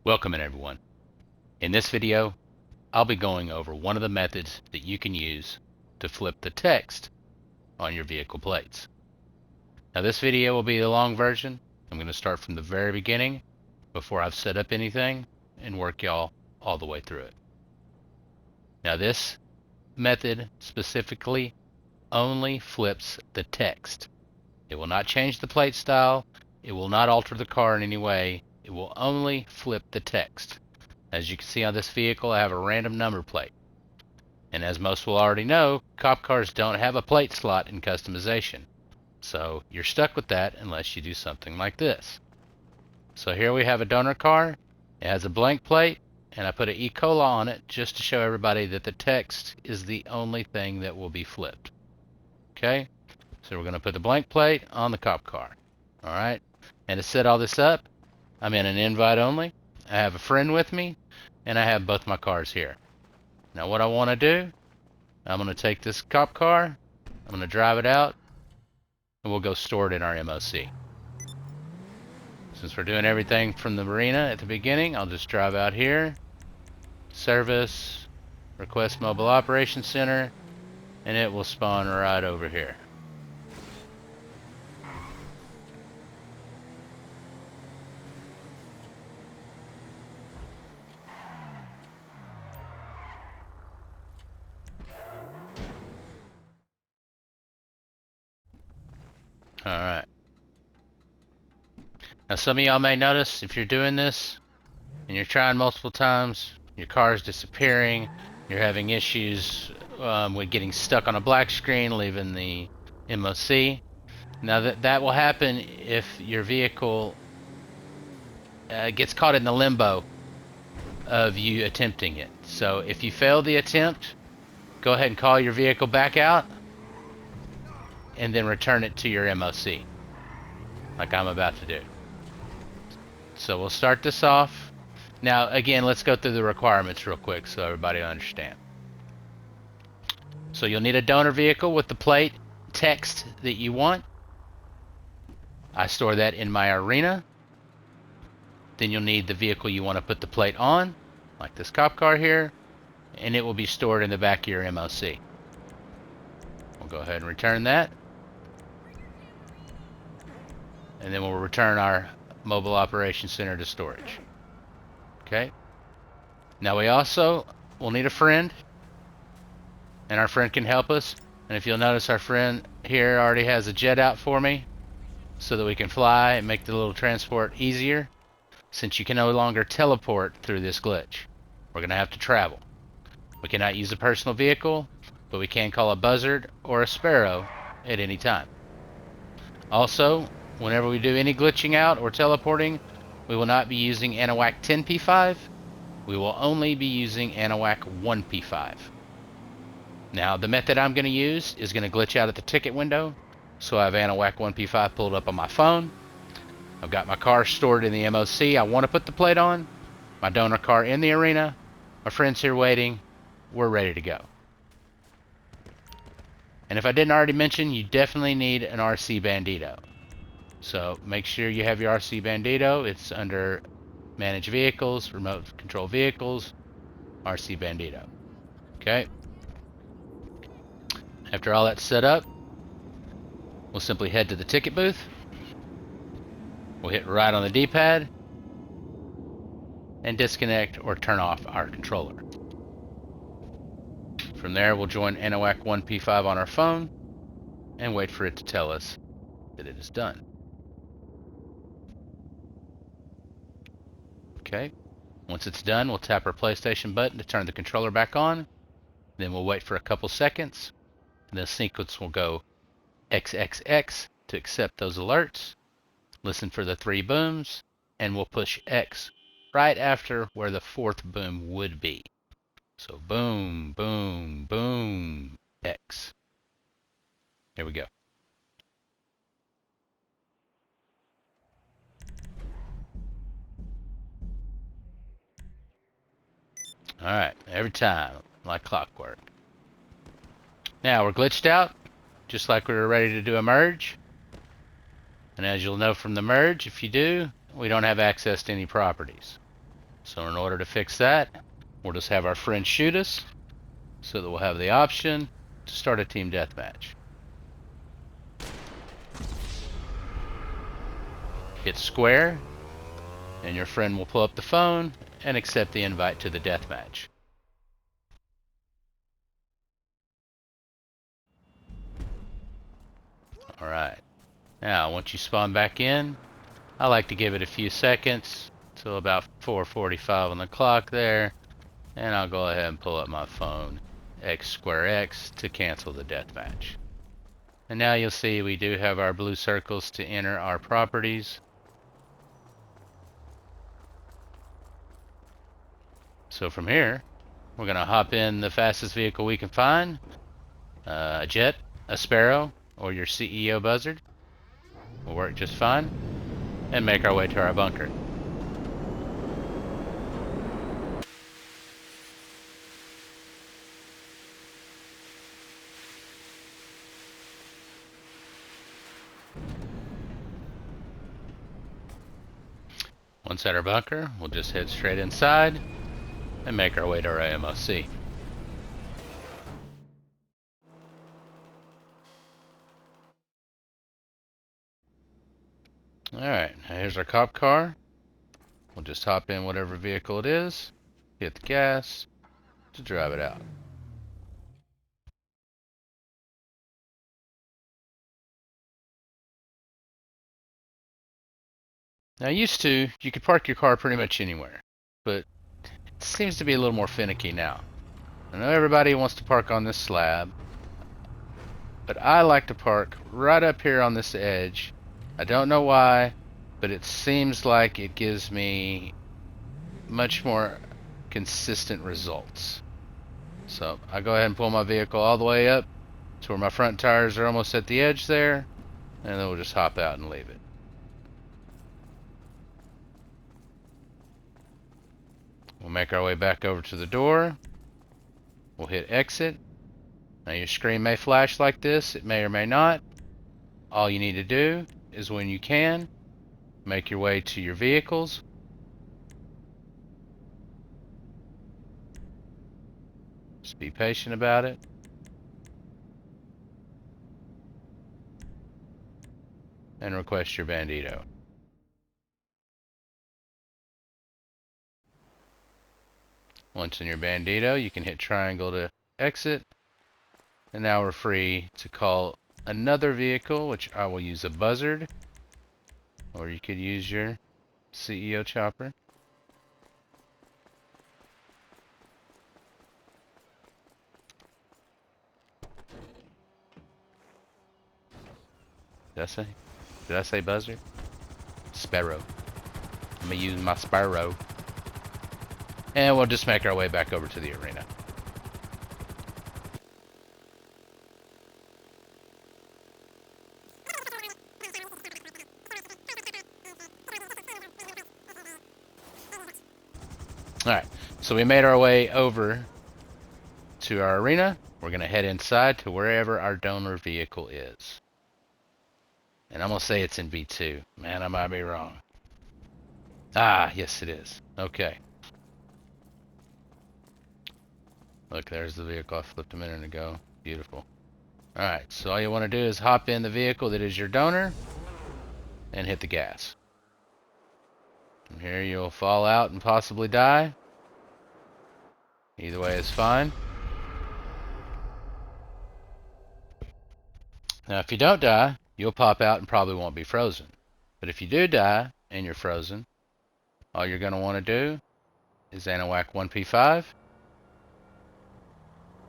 Welcome everyone. In this video, I'll be going over one of the methods that you can use to flip the text on your vehicle plates. Now this video will be the long version. I'm going to start from the very beginning before I've set up anything and work y'all all the way through it. Now this method specifically only flips the text. It will not change the plate style. It will not alter the car in any way. It will only flip the text. As you can see on this vehicle, I have a random number plate. And as most will already know, cop cars don't have a plate slot in customization. So you're stuck with that unless you do something like this. So here we have a donor car. It has a blank plate, and I put an E. coli on it just to show everybody that the text is the only thing that will be flipped. Okay? So we're going to put the blank plate on the cop car. Alright? And to set all this up, I'm in an invite only. I have a friend with me, and I have both my cars here. Now what I want to do, I'm going to take this cop car, I'm going to drive it out, and we'll go store it in our MOC. Since we're doing everything from the marina at the beginning, I'll just drive out here, service, request mobile operations center, and it will spawn right over here. Alright. Now some of y'all may notice if you're doing this and you're trying multiple times, your car is disappearing, you're having issues with getting stuck on a black screen, leaving the MOC. Now that will happen if your vehicle gets caught in the limbo of you attempting it. So if you fail the attempt, go ahead and call your vehicle back out and then return it to your MOC, like I'm about to do. So we'll start this off. Now again, let's go through the requirements real quick so everybody will understand. So you'll need a donor vehicle with the plate text that you want. I store that in my arena. Then you'll need the vehicle you want to put the plate on, like this cop car here, and it will be stored in the back of your MOC. We'll go ahead and return that. And then we'll return our mobile operations center to storage. Okay. Now we also will need a friend, and our friend can help us. And if you'll notice, our friend here already has a jet out for me so that we can fly and make the little transport easier, since you can no longer teleport through this glitch. We're going to have to travel. We cannot use a personal vehicle, but we can call a buzzard or a sparrow at any time. Also, whenever we do any glitching out or teleporting, we will not be using GtaV 10P5. We will only be using GtaV 1P5. Now, the method I'm going to use is going to glitch out at the ticket window. So I have GtaV 1P5 pulled up on my phone. I've got my car stored in the MOC. I want to put the plate on. My donor car in the arena. My friend's here waiting. We're ready to go. And if I didn't already mention, you definitely need an RC Bandito. So make sure you have your RC Bandito. It's under Manage Vehicles, Remote Control Vehicles, RC Bandito. Okay. After all that's set up, we'll simply head to the ticket booth. We'll hit right on the D-pad and disconnect or turn off our controller. From there, we'll join GtaV 1P5 on our phone and wait for it to tell us that it is done. Okay. Once it's done, we'll tap our PlayStation button to turn the controller back on. Then we'll wait for a couple seconds. And the sequence will go XXX to accept those alerts. Listen for the 3 booms, and we'll push X right after where the 4th boom would be. So boom, boom, boom, X. Here we go. Alright, every time, like clockwork. Now we're glitched out, just like we were ready to do a merge. And as you'll know from the merge, if you do, we don't have access to any properties. So in order to fix that, we'll just have our friend shoot us so that we'll have the option to start a team deathmatch. Hit square, and your friend will pull up the phone and accept the invite to the deathmatch. Alright, now once you spawn back in, I like to give it a few seconds till about 4:45 on the clock there, and I'll go ahead and pull up my phone, X square X, to cancel the deathmatch. And now you'll see we do have our blue circles to enter our properties. So from here, we're going to hop in the fastest vehicle we can find, a jet, a sparrow, or your CEO buzzard. Will work just fine, and make our way to our bunker. Once at our bunker, we'll just head straight inside and make our way to our AMOC. Alright, here's our cop car. We'll just hop in whatever vehicle it is, hit the gas to drive it out. Now used to, you could park your car pretty much anywhere, but it seems to be a little more finicky now. I know everybody wants to park on this slab, but I like to park right up here on this edge. I don't know why, but it seems like it gives me much more consistent results. So I go ahead and pull my vehicle all the way up to where my front tires are almost at the edge there, and then we'll just hop out and leave it. We'll make our way back over to the door. We'll hit exit. Now your screen may flash like this, it may or may not. All you need to do is, when you can, make your way to your vehicles. Just be patient about it. And request your Bandito. Once in your Bandito, you can hit triangle to exit. And now we're free to call another vehicle, which I will use a buzzard. Or you could use your CEO chopper. Did I say buzzard? Sparrow. I'm gonna use my sparrow. And we'll just make our way back over to the arena. Alright, so we made our way over to our arena. We're going to head inside to wherever our donor vehicle is. And I'm going to say it's in V2. Man, I might be wrong. Ah, yes it is. Okay. Look, there's the vehicle I flipped a minute ago. Beautiful. Alright, so all you want to do is hop in the vehicle that is your donor and hit the gas. From here you'll fall out and possibly die. Either way is fine. Now if you don't die, you'll pop out and probably won't be frozen. But if you do die and you're frozen, all you're going to want to do is ANOWAC 1P5,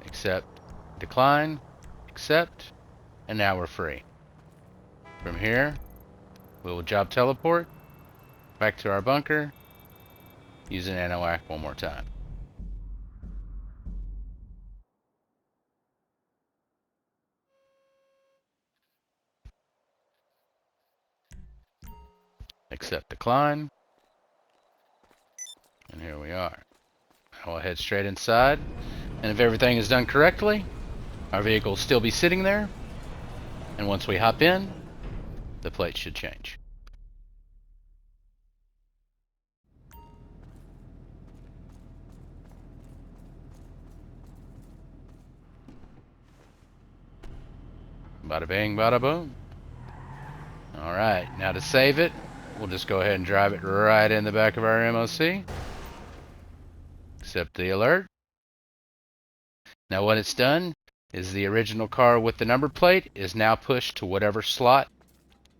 accept, decline, accept, and now we're free. From here, we will job teleport back to our bunker using ANOWAC one more time. Accept, decline, and here we are. I'll head straight inside, and if everything is done correctly, our vehicle will still be sitting there, and once we hop in, the plate should change. Bada bing, bada boom. Alright, now to save it, we'll just go ahead and drive it right in the back of our MOC. Accept the alert. Now what it's done is the original car with the number plate is now pushed to whatever slot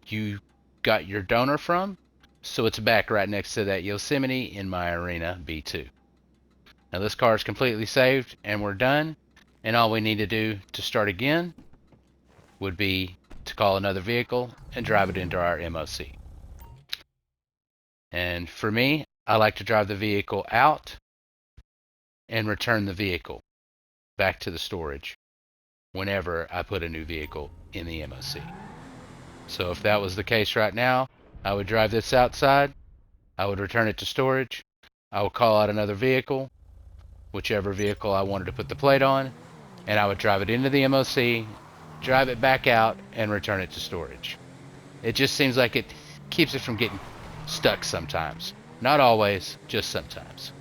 you got your donor from. So it's back right next to that Yosemite in my arena B2. Now this car is completely saved and we're done. And all we need to do to start again would be to call another vehicle and drive it into our MOC. And for me, I like to drive the vehicle out and return the vehicle back to the storage whenever I put a new vehicle in the MOC. So if that was the case right now, I would drive this outside, I would return it to storage, I would call out another vehicle, whichever vehicle I wanted to put the plate on, and I would drive it into the MOC, drive it back out, and return it to storage. It just seems like it keeps it from getting stuck sometimes. Not always, just sometimes.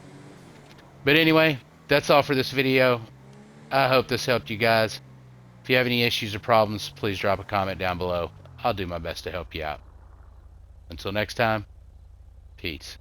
But anyway, that's all for this video. I hope this helped you guys. If you have any issues or problems, please drop a comment down below. I'll do my best to help you out. Until next time, peace.